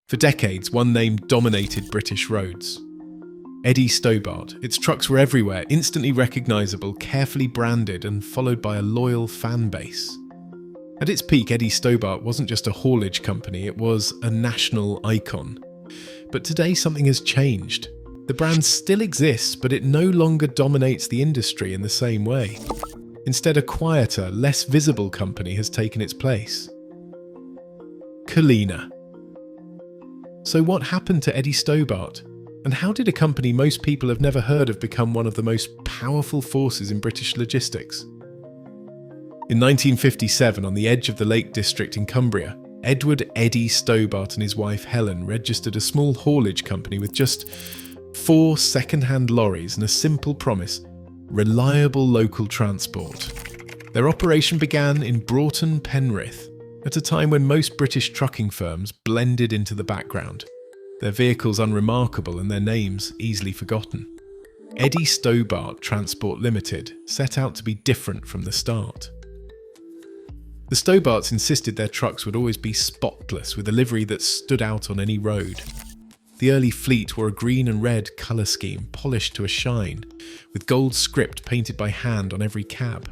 For decades, one name dominated British roads. Eddie Stobart. Its trucks were everywhere, instantly recognisable, carefully branded and followed by a loyal fan base. At its peak, Eddie Stobart wasn't just a haulage company, it was a national icon. But today something has changed. The brand still exists, but it no longer dominates the industry in the same way. Instead, a quieter, less visible company has taken its place. Culina. So what happened to Eddie Stobart? And how did a company most people have never heard of become one of the most powerful forces in British logistics? In 1957, on the edge of the Lake District in Cumbria, Edward Eddie Stobart and his wife Helen registered a small haulage company with just 4 second-hand lorries and a simple promise: reliable local transport. Their operation began in Broughton, Penrith, at a time when most British trucking firms blended into the background, their vehicles unremarkable and their names easily forgotten. Eddie Stobart Transport Limited set out to be different from the start. The Stobarts insisted their trucks would always be spotless, with a livery that stood out on any road. The early fleet wore a green and red colour scheme, polished to a shine, with gold script painted by hand on every cab.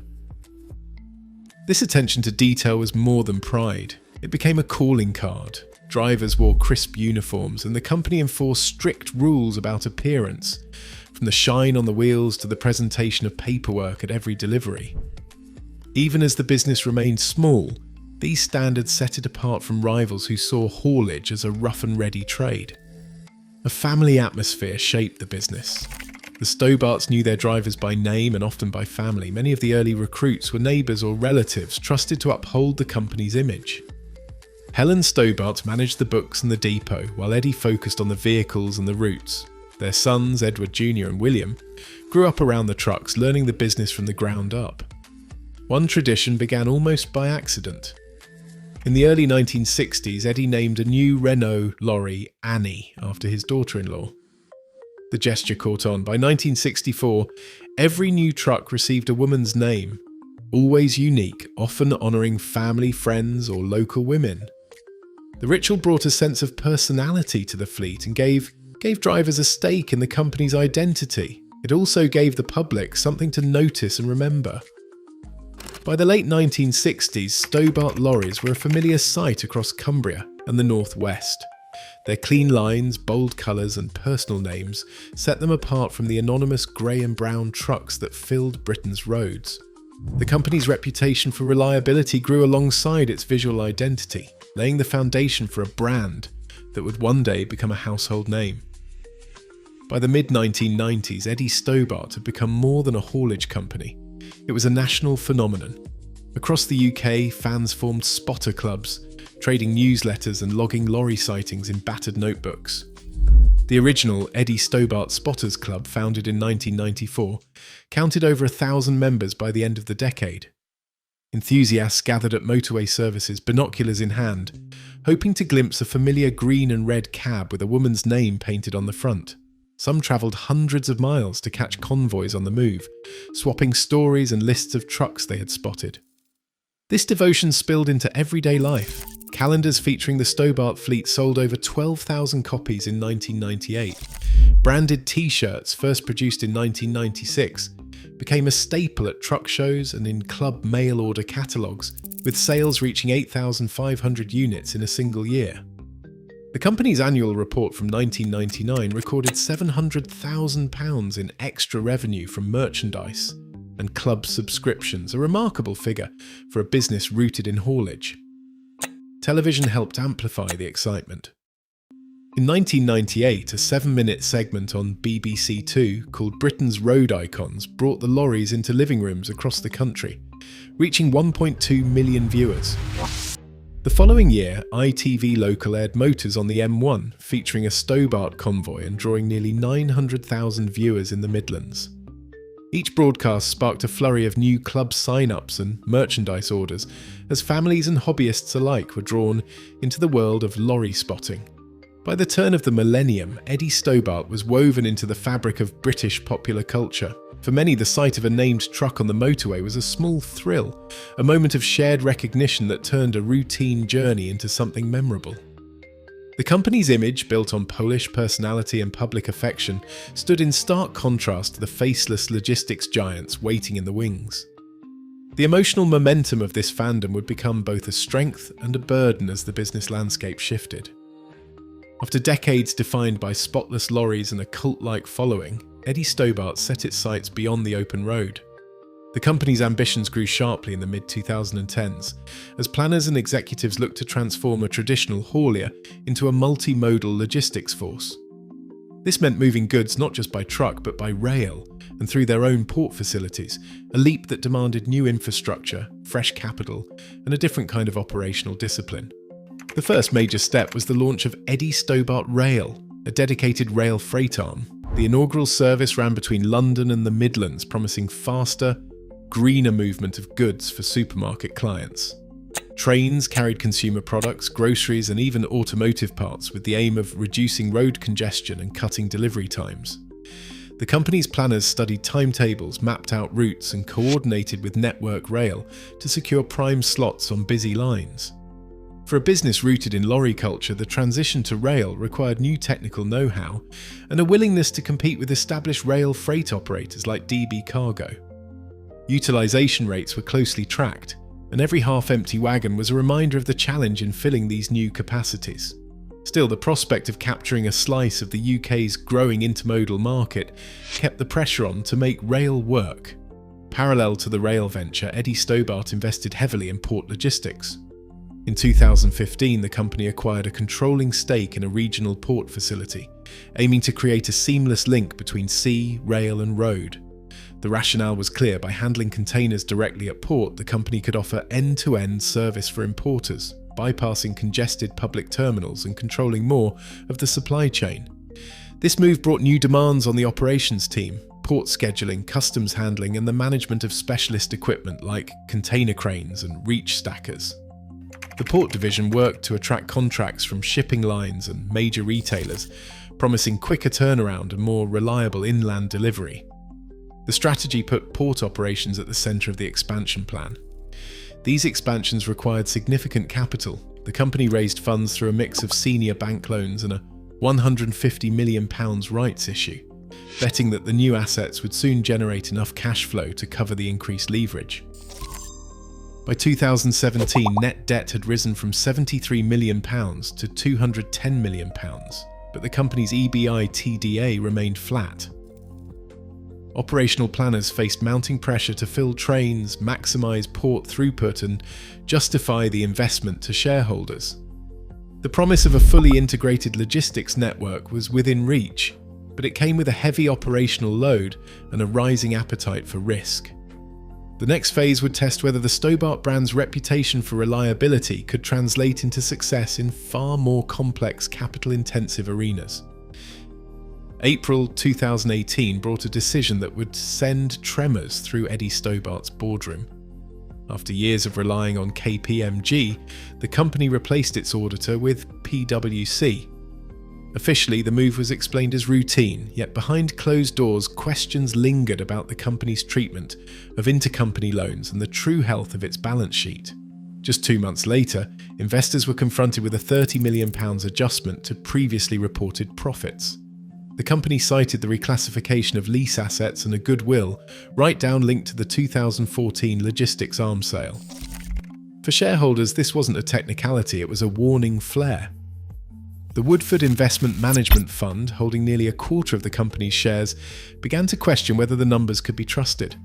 This attention to detail was more than pride. It became a calling card. Drivers wore crisp uniforms, and the company enforced strict rules about appearance, from the shine on the wheels to the presentation of paperwork at every delivery. Even as the business remained small, these standards set it apart from rivals who saw haulage as a rough and ready trade. A family atmosphere shaped the business. The Stobarts knew their drivers by name and often by family. Many of the early recruits were neighbours or relatives trusted to uphold the company's image. Helen Stobart managed the books and the depot, while Eddie focused on the vehicles and the routes. Their sons, Edward Jr. and William, grew up around the trucks, learning the business from the ground up. One tradition began almost by accident. In the early 1960s, Eddie named a new Renault lorry Annie after his daughter-in-law. The gesture caught on. By 1964, every new truck received a woman's name, always unique, often honouring family, friends or local women. The ritual brought a sense of personality to the fleet and gave drivers a stake in the company's identity. It also gave the public something to notice and remember. By the late 1960s, Stobart lorries were a familiar sight across Cumbria and the northwest. Their clean lines, bold colours and personal names set them apart from the anonymous grey and brown trucks that filled Britain's roads. The company's reputation for reliability grew alongside its visual identity, laying the foundation for a brand that would one day become a household name. By the mid-1990s, Eddie Stobart had become more than a haulage company. It was a national phenomenon. Across the UK, fans formed spotter clubs, trading newsletters and logging lorry sightings in battered notebooks. The original Eddie Stobart Spotters Club, founded in 1994, counted over 1,000 members by the end of the decade. Enthusiasts gathered at motorway services, binoculars in hand, hoping to glimpse a familiar green and red cab with a woman's name painted on the front. Some travelled hundreds of miles to catch convoys on the move, swapping stories and lists of trucks they had spotted. This devotion spilled into everyday life. Calendars featuring the Stobart fleet sold over 12,000 copies in 1998. Branded T-shirts, first produced in 1996, became a staple at truck shows and in club mail-order catalogues, with sales reaching 8,500 units in a single year. The company's annual report from 1999 recorded £700,000 in extra revenue from merchandise and club subscriptions, a remarkable figure for a business rooted in haulage. Television helped amplify the excitement. In 1998, a 7-minute segment on BBC Two called Britain's Road Icons brought the lorries into living rooms across the country, reaching 1.2 million viewers. The following year, ITV Local aired Motors on the M1, featuring a Stobart convoy and drawing nearly 900,000 viewers in the Midlands. Each broadcast sparked a flurry of new club sign-ups and merchandise orders, as families and hobbyists alike were drawn into the world of lorry spotting. By the turn of the millennium, Eddie Stobart was woven into the fabric of British popular culture. For many, the sight of a named truck on the motorway was a small thrill, a moment of shared recognition that turned a routine journey into something memorable. The company's image, built on Polish personality and public affection, stood in stark contrast to the faceless logistics giants waiting in the wings. The emotional momentum of this fandom would become both a strength and a burden as the business landscape shifted. After decades defined by spotless lorries and a cult-like following, Eddie Stobart set its sights beyond the open road. The company's ambitions grew sharply in the mid-2010s, as planners and executives looked to transform a traditional haulier into a multimodal logistics force. This meant moving goods not just by truck but by rail and through their own port facilities, a leap that demanded new infrastructure, fresh capital, and a different kind of operational discipline. The first major step was the launch of Eddie Stobart Rail, a dedicated rail freight arm. The inaugural service ran between London and the Midlands, promising faster, greener movement of goods for supermarket clients. Trains carried consumer products, groceries, and even automotive parts with the aim of reducing road congestion and cutting delivery times. The company's planners studied timetables, mapped out routes, and coordinated with Network Rail to secure prime slots on busy lines. For a business rooted in lorry culture, the transition to rail required new technical know-how and a willingness to compete with established rail freight operators like DB Cargo. Utilization rates were closely tracked, and every half-empty wagon was a reminder of the challenge in filling these new capacities. Still, the prospect of capturing a slice of the UK's growing intermodal market kept the pressure on to make rail work. Parallel to the rail venture, Eddie Stobart invested heavily in port logistics. In 2015, the company acquired a controlling stake in a regional port facility, aiming to create a seamless link between sea, rail, and road. The rationale was clear: by handling containers directly at port, the company could offer end-to-end service for importers, bypassing congested public terminals and controlling more of the supply chain. This move brought new demands on the operations team: port scheduling, customs handling, and the management of specialist equipment like container cranes and reach stackers. The port division worked to attract contracts from shipping lines and major retailers, promising quicker turnaround and more reliable inland delivery. The strategy put port operations at the centre of the expansion plan. These expansions required significant capital. The company raised funds through a mix of senior bank loans and a £150 million rights issue, betting that the new assets would soon generate enough cash flow to cover the increased leverage. By 2017, net debt had risen from £73 million to £210 million, but the company's EBITDA remained flat. Operational planners faced mounting pressure to fill trains, maximise port throughput, and justify the investment to shareholders. The promise of a fully integrated logistics network was within reach, but it came with a heavy operational load and a rising appetite for risk. The next phase would test whether the Stobart brand's reputation for reliability could translate into success in far more complex, capital-intensive arenas. April 2018 brought a decision that would send tremors through Eddie Stobart's boardroom. After years of relying on KPMG, the company replaced its auditor with PwC. Officially, the move was explained as routine, yet behind closed doors, questions lingered about the company's treatment of intercompany loans and the true health of its balance sheet. Just 2 months later, investors were confronted with a £30 million adjustment to previously reported profits. The company cited the reclassification of lease assets and a goodwill write-down linked to the 2014 logistics arm sale. For shareholders, this wasn't a technicality, it was a warning flare. The Woodford Investment Management Fund, holding nearly a quarter of the company's shares, began to question whether the numbers could be trusted.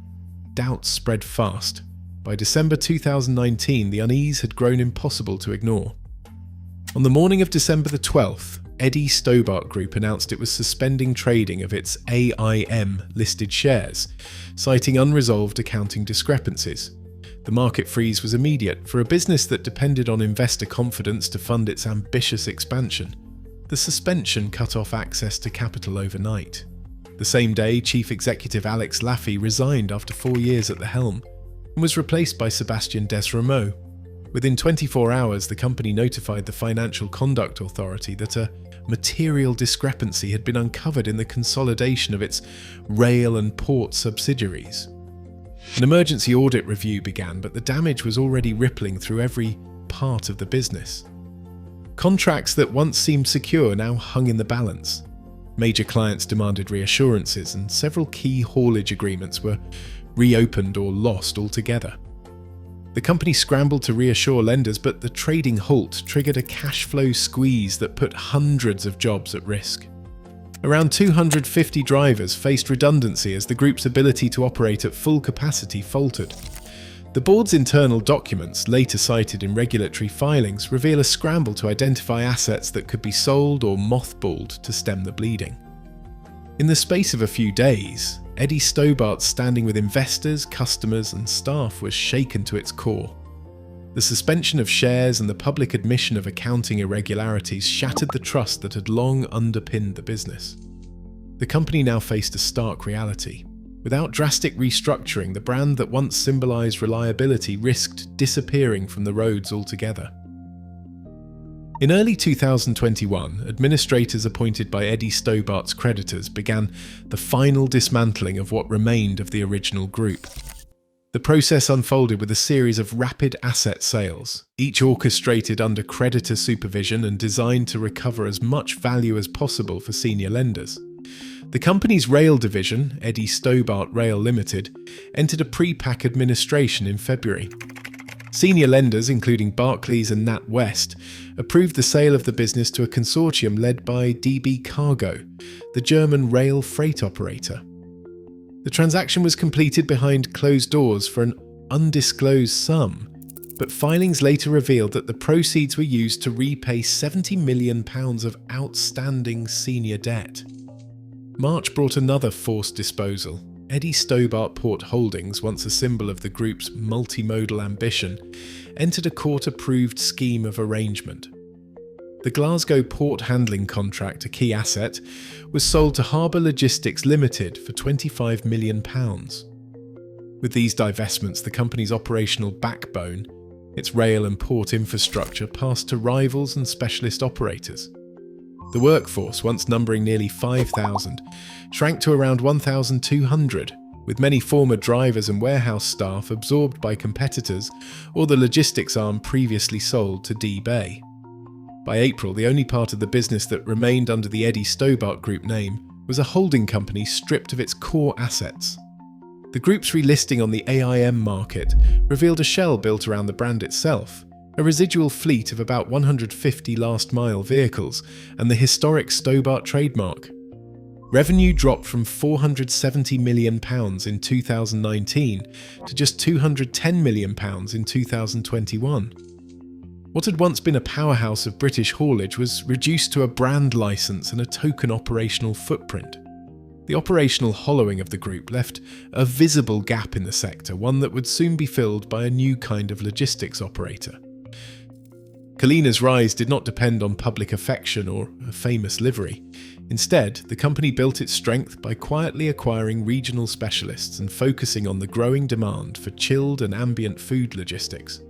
Doubts spread fast. By December 2019, the unease had grown impossible to ignore. On the morning of December the 12th, Eddie Stobart Group announced it was suspending trading of its AIM-listed shares, citing unresolved accounting discrepancies. The market freeze was immediate. For a business that depended on investor confidence to fund its ambitious expansion, the suspension cut off access to capital overnight. The same day, Chief Executive Alex Laffey resigned after 4 years at the helm and was replaced by Sébastien Desrameaux. Within 24 hours, the company notified the Financial Conduct Authority that a material discrepancy had been uncovered in the consolidation of its rail and port subsidiaries. An emergency audit review began, but the damage was already rippling through every part of the business. Contracts that once seemed secure now hung in the balance. Major clients demanded reassurances, and several key haulage agreements were reopened or lost altogether. The company scrambled to reassure lenders, but the trading halt triggered a cash flow squeeze that put hundreds of jobs at risk. Around 250 drivers faced redundancy as the group's ability to operate at full capacity faltered. The board's internal documents, later cited in regulatory filings, reveal a scramble to identify assets that could be sold or mothballed to stem the bleeding. In the space of a few days, Eddie Stobart's standing with investors, customers and staff was shaken to its core. The suspension of shares and the public admission of accounting irregularities shattered the trust that had long underpinned the business. The company now faced a stark reality. Without drastic restructuring, the brand that once symbolized reliability risked disappearing from the roads altogether. In early 2021, administrators appointed by Eddie Stobart's creditors began the final dismantling of what remained of the original group. The process unfolded with a series of rapid asset sales, each orchestrated under creditor supervision and designed to recover as much value as possible for senior lenders. The company's rail division, Eddie Stobart Rail Limited, entered a pre-pack administration in February. Senior lenders, including Barclays and NatWest, approved the sale of the business to a consortium led by DB Cargo, the German rail freight operator. The transaction was completed behind closed doors for an undisclosed sum, but filings later revealed that the proceeds were used to repay £70 million of outstanding senior debt. March brought another forced disposal. Eddie Stobart Port Holdings, once a symbol of the group's multimodal ambition, entered a court-approved scheme of arrangement. The Glasgow port handling contract, a key asset, was sold to Harbour Logistics Limited for £25 million. With these divestments, the company's operational backbone, its rail and port infrastructure, passed to rivals and specialist operators. The workforce, once numbering nearly 5,000, shrank to around 1,200, with many former drivers and warehouse staff absorbed by competitors or the logistics arm previously sold to D-Bay. By April, the only part of the business that remained under the Eddie Stobart Group name was a holding company stripped of its core assets. The group's relisting on the AIM market revealed a shell built around the brand itself, a residual fleet of about 150 last-mile vehicles, and the historic Stobart trademark. Revenue dropped from £470 million in 2019 to just £210 million in 2021. What had once been a powerhouse of British haulage was reduced to a brand license and a token operational footprint. The operational hollowing of the group left a visible gap in the sector, one that would soon be filled by a new kind of logistics operator. Culina's rise did not depend on public affection or a famous livery. Instead, the company built its strength by quietly acquiring regional specialists and focusing on the growing demand for chilled and ambient food logistics.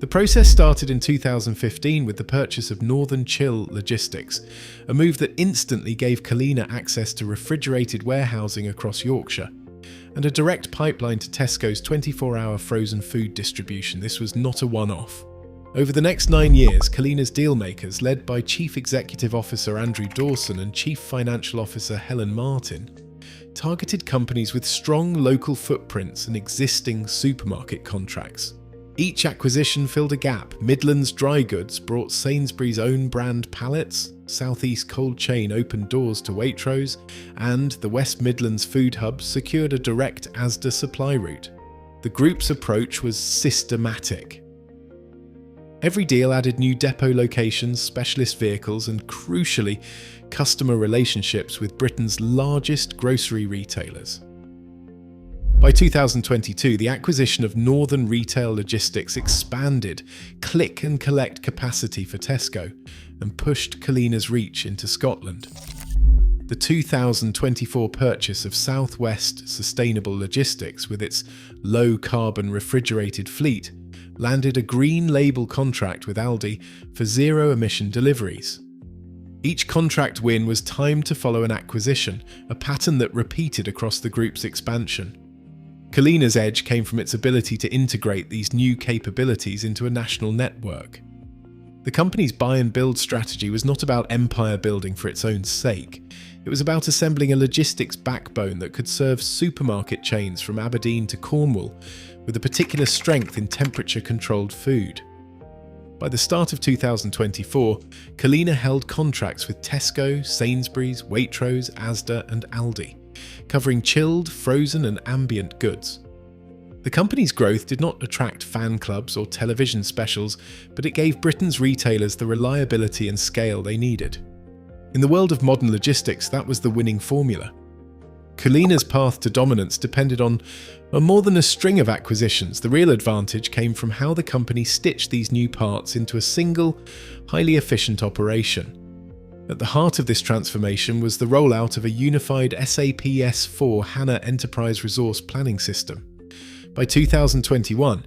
The process started in 2015 with the purchase of Northern Chill Logistics, a move that instantly gave Culina access to refrigerated warehousing across Yorkshire and a direct pipeline to Tesco's 24-hour frozen food distribution. This was not a one-off. Over the next 9 years, Culina's dealmakers, led by Chief Executive Officer Andrew Dawson and Chief Financial Officer Helen Martin, targeted companies with strong local footprints and existing supermarket contracts. Each acquisition filled a gap. Midlands Dry Goods brought Sainsbury's own brand pallets, South East Cold Chain opened doors to Waitrose, and the West Midlands Food Hub secured a direct Asda supply route. The group's approach was systematic. Every deal added new depot locations, specialist vehicles, and crucially, customer relationships with Britain's largest grocery retailers. By 2022, the acquisition of Northern Retail Logistics expanded click and collect capacity for Tesco and pushed Culina's reach into Scotland. The 2024 purchase of South West Sustainable Logistics, with its low-carbon refrigerated fleet, landed a green label contract with Aldi for zero-emission deliveries. Each contract win was timed to follow an acquisition, a pattern that repeated across the group's expansion. Culina's edge came from its ability to integrate these new capabilities into a national network. The The company's buy and build strategy was not about empire building for its own sake. It was about assembling a logistics backbone that could serve supermarket chains from Aberdeen to Cornwall, with a particular strength in temperature-controlled food. By the start of 2024, Culina held contracts with Tesco, Sainsbury's, Waitrose, Asda and Aldi, covering chilled, frozen and ambient goods. The company's growth did not attract fan clubs or television specials, but it gave Britain's retailers the reliability and scale they needed. In the world of modern logistics, that was the winning formula. Culina's path to dominance depended on more than a string of acquisitions. The real advantage came from how the company stitched these new parts into a single, highly efficient operation. At the heart of this transformation was the rollout of a unified SAP S/4 HANA Enterprise Resource Planning system. By 2021,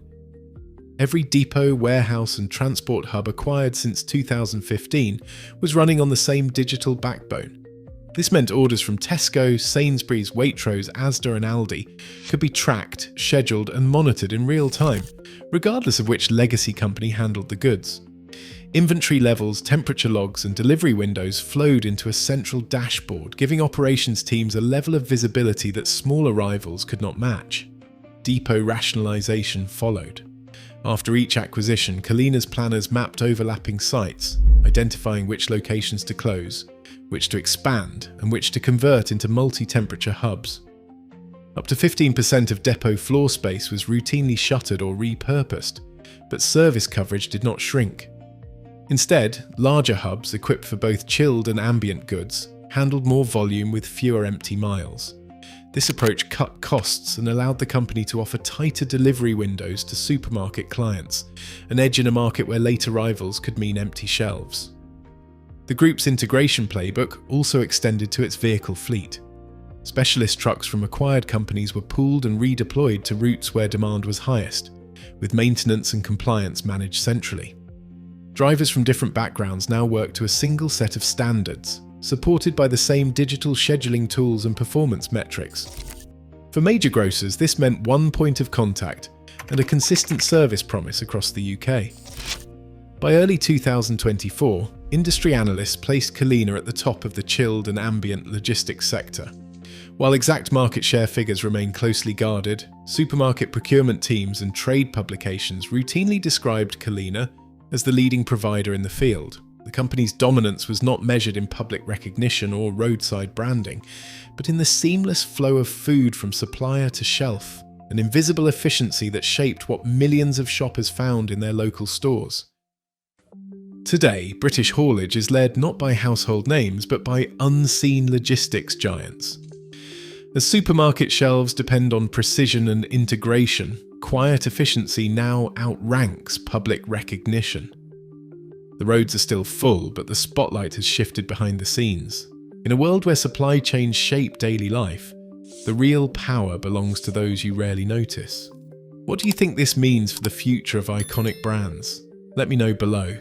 every depot, warehouse and transport hub acquired since 2015 was running on the same digital backbone. This meant orders from Tesco, Sainsbury's, Waitrose, Asda and Aldi could be tracked, scheduled and monitored in real time, regardless of which legacy company handled the goods. Inventory levels, temperature logs and delivery windows flowed into a central dashboard, giving operations teams a level of visibility that smaller rivals could not match. Depot rationalisation followed. After each acquisition, Culina's planners mapped overlapping sites, identifying which locations to close, which to expand, and which to convert into multi-temperature hubs. Up to 15% of depot floor space was routinely shuttered or repurposed, but service coverage did not shrink. Instead, larger hubs equipped for both chilled and ambient goods handled more volume with fewer empty miles. This approach cut costs and allowed the company to offer tighter delivery windows to supermarket clients, an edge in a market where late arrivals could mean empty shelves. The group's integration playbook also extended to its vehicle fleet. Specialist trucks from acquired companies were pooled and redeployed to routes where demand was highest, with maintenance and compliance managed centrally. Drivers from different backgrounds now work to a single set of standards, supported by the same digital scheduling tools and performance metrics. For major grocers, this meant one point of contact and a consistent service promise across the UK. By early 2024, industry analysts placed Culina at the top of the chilled and ambient logistics sector. While exact market share figures remain closely guarded, supermarket procurement teams and trade publications routinely described Culina as the leading provider in the field. The company's dominance was not measured in public recognition or roadside branding, but in the seamless flow of food from supplier to shelf, an invisible efficiency that shaped what millions of shoppers found in their local stores. Today, British haulage is led not by household names, but by unseen logistics giants. As supermarket shelves depend on precision and integration, quiet efficiency now outranks public recognition. The roads are still full, but the spotlight has shifted behind the scenes. In a world where supply chains shape daily life, the real power belongs to those you rarely notice. What do you think this means for the future of iconic brands? Let me know below.